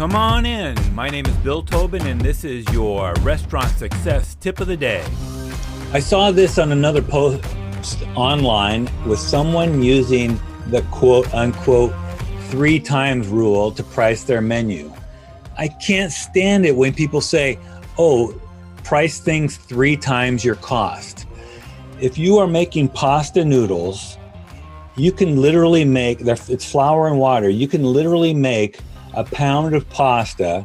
Come on in. My name is Bill Tobin, and this is your restaurant success tip of the day. I saw this on another post online with someone using the quote unquote 3 times rule to price their menu. I can't stand it when people say, oh, price things 3 times your cost. If you are making pasta noodles, you can literally make, it's flour and water, you can literally make a pound of pasta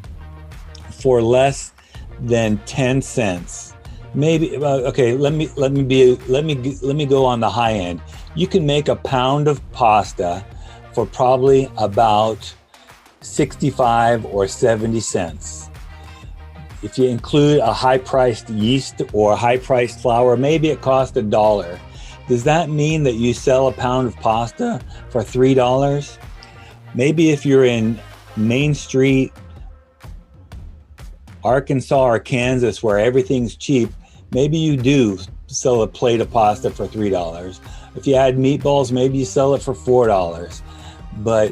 for less than 10 cents. Maybe okay, let me go on the high end. You can make a pound of pasta for probably about 65 or 70 cents. If you include a high-priced yeast or high-priced flour, maybe it costs $1. Does that mean that you sell a pound of pasta for $3? Maybe if you're in Main Street, Arkansas or Kansas, where everything's cheap, maybe you do sell a plate of pasta for $3. If you add meatballs, maybe you sell it for $4. But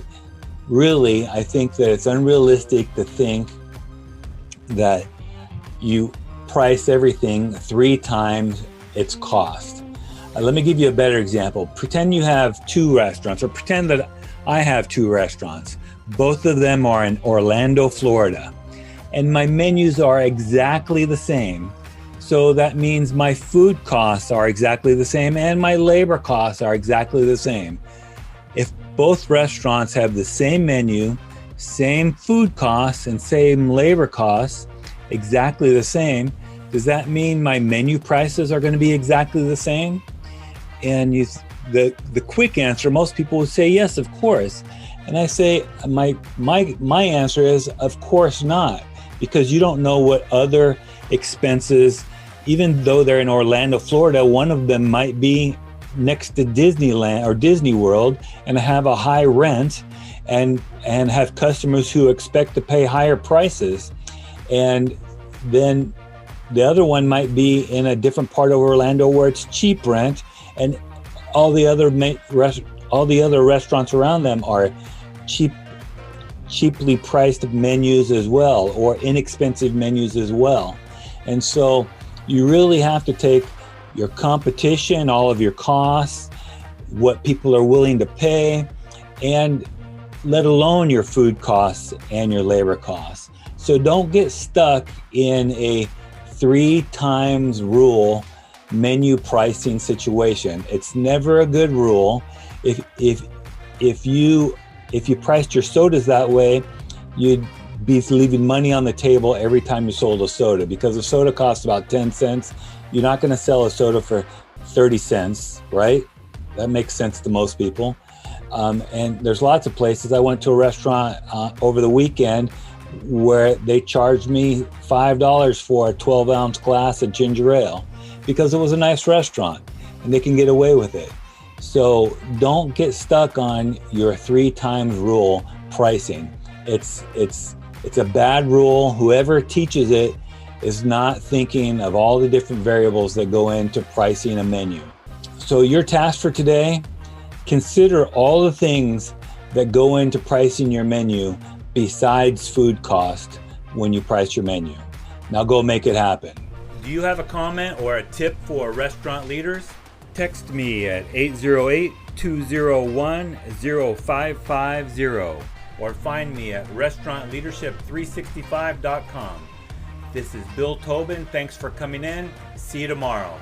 really, I think that it's unrealistic to think that you price everything 3 times its cost. Let me give you a better example. Pretend you have 2 restaurants, or pretend that I have 2 restaurants. Both of them are in Orlando, Florida, and my menus are exactly the same. So that means my food costs are exactly the same and my labor costs are exactly the same. If both restaurants have the same menu, same food costs and same labor costs, exactly the same, does that mean my menu prices are going to be exactly the same? And the quick answer, most people would say yes, of course. And I say my answer is of course not, because you don't know what other expenses, even though they're in Orlando, Florida, one of them might be next to Disneyland or Disney World and have a high rent and have customers who expect to pay higher prices. And then the other one might be in a different part of Orlando where it's cheap rent, and all the other restaurants around them are cheaply priced menus as well, or inexpensive menus as well. And so you really have to take your competition, all of your costs, what people are willing to pay, and let alone your food costs and your labor costs. So don't get stuck in a 3 times rule menu pricing situation. It's never a good rule. If you priced your sodas that way, you'd be leaving money on the table every time you sold a soda, because a soda costs about 10 cents. You're not going to sell a soda for 30 cents, right? That makes sense to most people. And there's lots of places. I went to a restaurant over the weekend where they charged me $5 for a 12-ounce glass of ginger ale because it was a nice restaurant and they can get away with it. So don't get stuck on your 3 times rule pricing. It's a bad rule. Whoever teaches it is not thinking of all the different variables that go into pricing a menu. So your task for today, consider all the things that go into pricing your menu besides food cost when you price your menu. Now go make it happen. Do you have a comment or a tip for restaurant leaders? Text me at 808-201-0550 or find me at restaurantleadership365.com. This is Bill Tobin. Thanks for coming in. See you tomorrow.